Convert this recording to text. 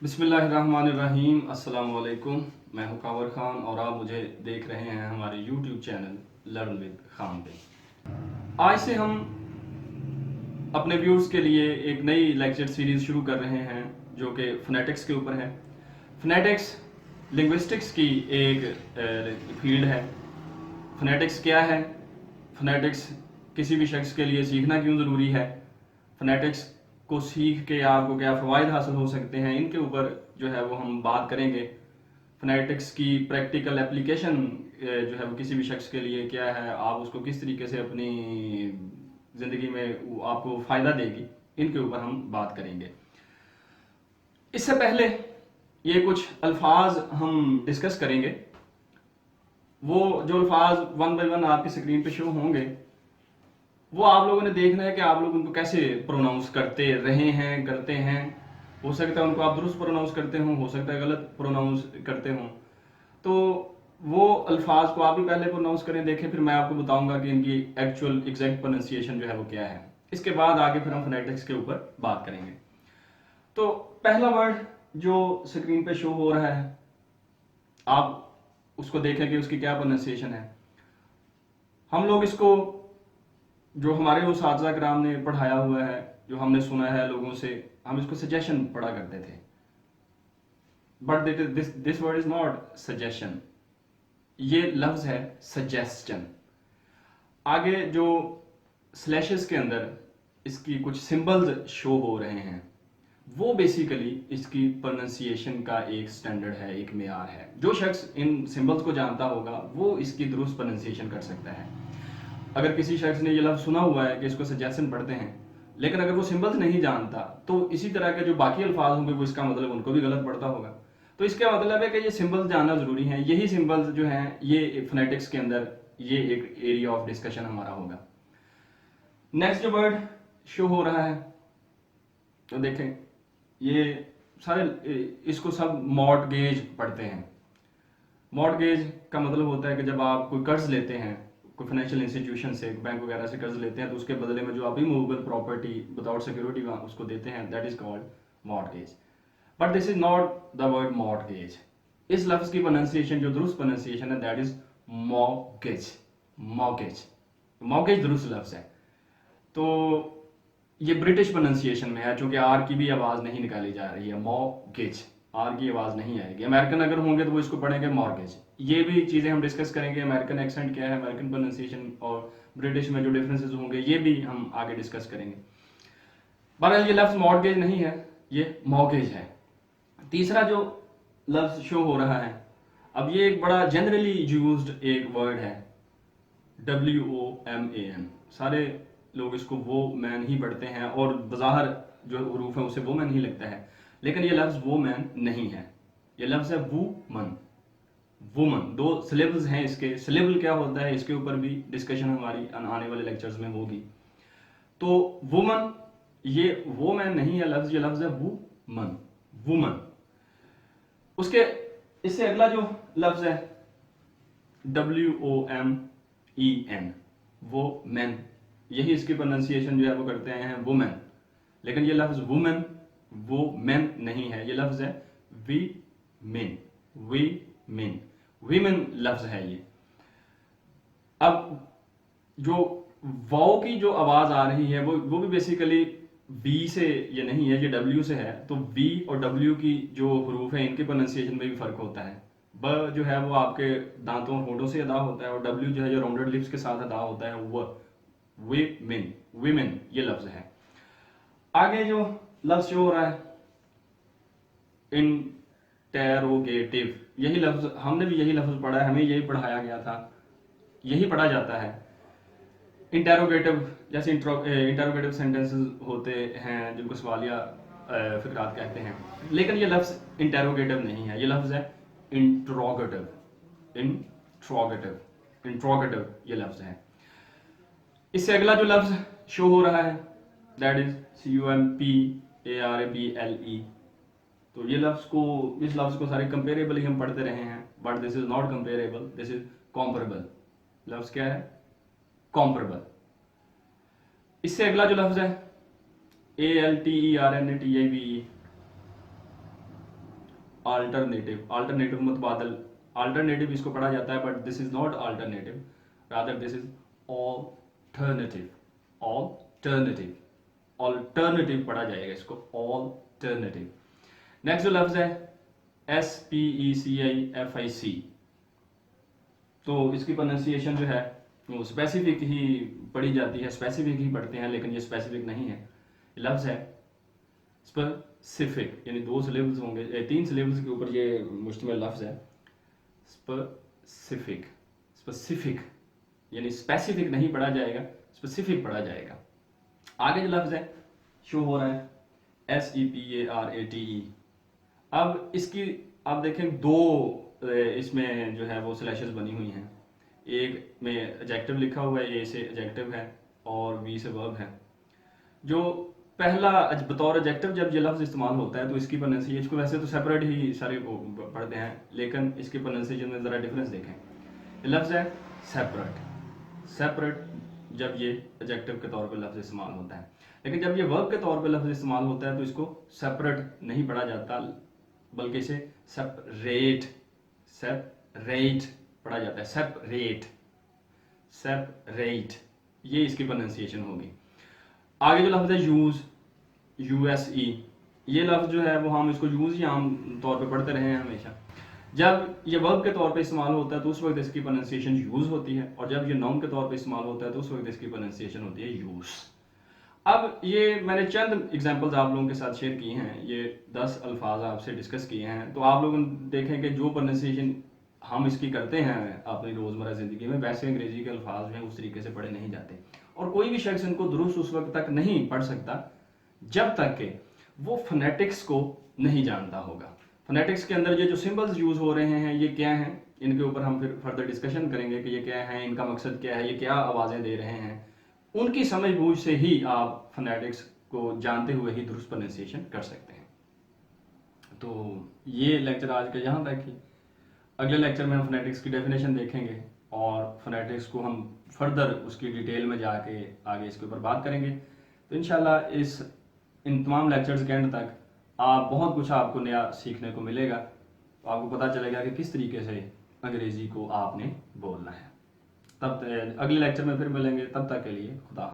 बिस्मिल्लाहिर्रहमानिर्रहीम। अस्सलाम वालेकुम। मैं हूं कावर खान और आप मुझे देख रहे हैं हमारे YouTube channel learn with Khan पे। आज से हम अपने व्यूअर्स के लिए एक नई लेक्चर सीरीज शुरू कर रहे हैं जो कि फोनेटिक्स के ऊपर है। फोनेटिक्स लिंग्विस्टिक्स की एक फील्ड है। फोनेटिक्स क्या है, फोनेटिक्स किसी भी शख्स के लिए सीखना क्यों ज़रूरी है, फोनेटिक्स को सीख के आपको क्या फ़वाइद हासिल हो सकते हैं, इनके ऊपर जो है वो हम बात करेंगे। फोनेटिक्स की प्रैक्टिकल एप्लीकेशन जो है वो किसी भी शख्स के लिए क्या है, आप उसको किस तरीके से अपनी ज़िंदगी में आपको फ़ायदा देगी, इनके ऊपर हम बात करेंगे। इससे पहले ये कुछ अल्फाज हम डिस्कस करेंगे। वो जो अल्फाज वन बाय वन आपकी स्क्रीन पे शो होंगे वो आप लोगों ने देखना है कि आप लोग उनको कैसे प्रोनाउंस करते रहे हैं, करते हैं। हो सकता है उनको आप दुरुस्त प्रोनाउंस करते हो सकता है गलत प्रोनाउंस करते हो। तो वो अल्फाज को आप भी पहले प्रोनाउंस करें, देखें, फिर मैं आपको बताऊंगा कि इनकी एक्चुअल एग्जैक्ट प्रोनाउंसिएशन जो है वो क्या है। इसके बाद आगे फिर हम फोनेटिक्स के ऊपर बात करेंगे। तो पहला वर्ड जो स्क्रीन पे शो हो रहा है, आप उसको देखें कि उसकी क्या प्रोनाउंसिएशन है। हम लोग इसको, जो हमारे उस्ताद कराम ने पढ़ाया हुआ है, जो हमने सुना है लोगों से, हम इसको सजेशन पढ़ा करते थे। But this word is not suggestion, ये लफ्ज है सजेस्टन। आगे जो स्लैशेस के अंदर इसकी कुछ सिंबल्स शो हो रहे हैं, वो बेसिकली इसकी प्रोनाउंसिएशन का एक स्टैंडर्ड है, एक मेयार है। जो शख्स इन सिंबल्स को जानता होगा वो इसकी दुरुस्त प्रोनाउंसिएशन कर सकता है। अगर किसी शख्स ने ये लफ्ज सुना हुआ है कि इसको सजेशन पढ़ते हैं, लेकिन अगर वो सिंबल्स नहीं जानता तो इसी तरह के जो बाकी अल्फाज होंगे वो इसका मतलब उनको भी गलत पड़ता होगा। तो इसका मतलब है कि ये सिंबल्स जानना जरूरी है। यही सिंबल्स जो हैं ये फोनेटिक्स के अंदर ये एक एरिया ऑफ डिस्कशन हमारा होगा। नेक्स्ट जो वर्ड शो हो रहा है, तो देखें, ये सारे इसको सब मॉर्टगेज पढ़ते हैं। मॉर्टगेज का मतलब होता है कि जब आप कोई कर्ज लेते हैं, कोई फाइनेंशियल इंस्टीट्यूशन से, बैंक वगैरह से कर्ज लेते हैं, तो उसके बदले में जो आप इमूवेबल प्रॉपर्टी विदाउट सिक्योरिटी उसको देते हैं, that is called mortgage. But this is not the word mortgage. इस लफ्ज की प्रोनाउंसिएशन, जो दुरुस्त प्रोनाउंसिएशन है, that is mortgage. Mortgage mortgage दुरुस्त लफ्ज है। तो ये ब्रिटिश प्रोनाउंसिएशन में है, चूंकि आर की भी आवाज नहीं निकाली जा रही है। मॉर्गेज, आर की आवाज नहीं आएगी। अमेरिकन अगर होंगे तो वो इसको पढ़ेंगे मॉर्गेज। ये भी चीजें हम डिस्कस करेंगे। अमेरिकन एक्सेंट क्या है, अमेरिकन प्रोनाउंसिएशन और ब्रिटिश में जो डिफरेंसेस होंगे ये भी हम आगे डिस्कस करेंगे। बहरहाल ये लफ्ज मॉर्गेज नहीं है, ये मॉर्गेज है। तीसरा जो लफ्ज शो हो रहा है, अब ये एक बड़ा जनरली यूज्ड एक वर्ड है, WOMAN। सारे लोग इसको वो मैन ही पढ़ते हैं और बज़ाहर जो हरूफ है उसे वो मैन ही लगता है, लेकिन ये लफ्ज वो मैन नहीं है। ये लफ्ज है वूमन। वुमन, दो सिलेबल्स हैं इसके। सिलेबल क्या होता है इसके ऊपर भी डिस्कशन हमारी आने वाले लेक्चर्स में होगी। तो वुमन ये वो मैन नहीं है लफ्ज, ये लफ्ज है वुमन। वुमन। उसके इससे अगला जो लफ्ज है WOMEN, वो मैन। यही इसकी प्रोनाउंसिएशन जो है वो करते हैं वुमेन, लेकिन ये लफ्ज वुमेन वो मैन नहीं है। ये लफ्ज है women. Women, women लफ्ज है ये। अब जो वाओ की जो आवाज आ रही है वो भी बेसिकली बी से ये नहीं है, ये डब्ल्यू से है। तो वी और डब्ल्यू की जो हरूफ है इनके प्रोनाउंसिएशन में भी फर्क होता है। ब जो है वो आपके दांतों और होठों से अदा होता है और डब्ल्यू जो है जो राउंडेड लिप्स के साथ अदा होता है। वीमेन, वीमेन ये लफ्ज है। आगे जो लफ्ज शो हो रहा है इंटेरोगेटिव, यही लफ्ज हमने भी यही लफ्ज पढ़ा है, हमें यही पढ़ाया गया था, यही पढ़ा जाता है। इंटेरोगेटिव जैसे इंटेरोगेटिव सेंटेंसेस होते हैं जिनको सवालिया फिक्रात कहते हैं, लेकिन ये लफ्ज इंटेरोगेटिव नहीं है, ये लफ्ज है इंट्रोगेटिव। इंट्रोगेटिव, इंट्रोगेटिव ये लफ्ज है। इससे अगला जो लफ्ज शो हो रहा है दैट इज CUMPARABLE। तो ये लफ्ज को, इस लफ्ज को सारे कंपेरेबल ही हम पढ़ते रहे हैं, but this is not comparable, this is comparable. लफ्ज क्या है? कॉम्परेबल। इससे अगला जो लफ्ज है ALTERNATIVE। अल्टरनेटिव, अल्टरनेटिव मुतबादल, अल्टरनेटिव इसको पढ़ा जाता है, but this is not alternative, rather this is alternative, alternative, alternative पढ़ा जाएगा इसको, ऑल्टरनेटिव। नेक्स्ट जो लफ्ज है SPECIFIC, तो इसकी प्रोनाउंसिएशन जो है वो स्पेसिफिक ही पढ़ी जाती है, स्पेसिफिक ही पढ़ते हैं, लेकिन ये स्पेसिफिक नहीं है। लफ्ज है स्पेसिफिक, यानी 2 सिलेबल्स होंगे, 3 सिलेबल्स के ऊपर ये मुश्तमिल लफ्ज है। स्पेसिफिक, स्पेसिफिक यानी स्पेसिफिक नहीं पढ़ा जाएगा, स्पेसिफिक पढ़ा जाएगा। आगे जो लफ्ज है शो हो रहा है SEPARATE। अब इसकी आप देखें 2 इसमें जो है वो स्लैशेस बनी हुई हैं, एक में एडजेक्टिव लिखा हुआ है, ए से एडजेक्टिव है और बी से वर्ब है। जो पहला बतौर एडजेक्टिव जब ये लफ्ज इस्तेमाल होता है तो इसकी प्रोनाउंसिएशन, इसको वैसे तो सेपरेट ही सारे पढ़ते हैं, लेकिन इसके प्रोनाउंसिएशन में ज़रा डिफरेंस देखें। ये लफ्ज है सेपरेट, सेपरेट जब ये एडजेक्टिव के तौर पर लफ्ज इस्तेमाल होता है, लेकिन जब ये वर्ब के तौर पर लफ्ज इस्तेमाल होता है तो इसको सेपरेट नहीं पढ़ा जाता, बल्कि इसे सेपरेट, सेपरेट पढ़ा जाता है, सेपरेट, सेपरेट, ये इसकी प्रोनाउंसिएशन होगी। आगे जो लफ्ज है यूज, USE, ये लफ्ज जो है वो हम इसको यूज ही आम तौर पे पढ़ते रहे हैं हमेशा। जब ये वर्ब के तौर पे इस्तेमाल होता है तो उस वक्त इसकी प्रोनाउंसिएशन यूज होती है, और जब ये नाउन के तौर पे इस्तेमाल होता है तो उस वक्त इसकी प्रोनाउंसिएशन होती है यूज। अब ये मैंने चंद एग्जांपल्स आप लोगों के साथ शेयर किए हैं, ये 10 अल्फाज आपसे डिस्कस किए हैं, तो आप लोग देखें कि जो प्रोनाउंसिएशन हम इसकी करते हैं अपनी रोज़मर्रा ज़िंदगी में, वैसे अंग्रेज़ी के अल्फाज जो हैं उस तरीके से पढ़े नहीं जाते, और कोई भी शख्स इनको दुरुस्त उस वक्त तक नहीं पढ़ सकता जब तक कि वो फोनेटिक्स को नहीं जानता होगा। फोनेटिक्स के अंदर ये जो सिंबल्स यूज़ हो रहे हैं ये क्या हैं, इनके ऊपर हम फिर फर्दर डिस्कशन करेंगे कि ये क्या है, इनका मकसद क्या है, ये क्या आवाज़ें दे रहे हैं। उनकी समझ बूझ से ही आप फोनेटिक्स को जानते हुए ही दुरुस्त प्रोनाउंसिएशन कर सकते हैं। तो ये लेक्चर आज का यहाँ तक ही। अगले लेक्चर में हम फोनेटिक्स की डेफिनेशन देखेंगे और फोनेटिक्स को हम फर्दर उसकी डिटेल में जाके आगे इसके ऊपर बात करेंगे। तो इंशाल्लाह इन तमाम लेक्चर्स के एंड तक आप बहुत कुछ आपको नया सीखने को मिलेगा, तो आपको पता चलेगा कि किस तरीके से अंग्रेज़ी को आपने बोलना है। तब अगले लेक्चर में फिर मिलेंगे, तब तक के लिए खुदा।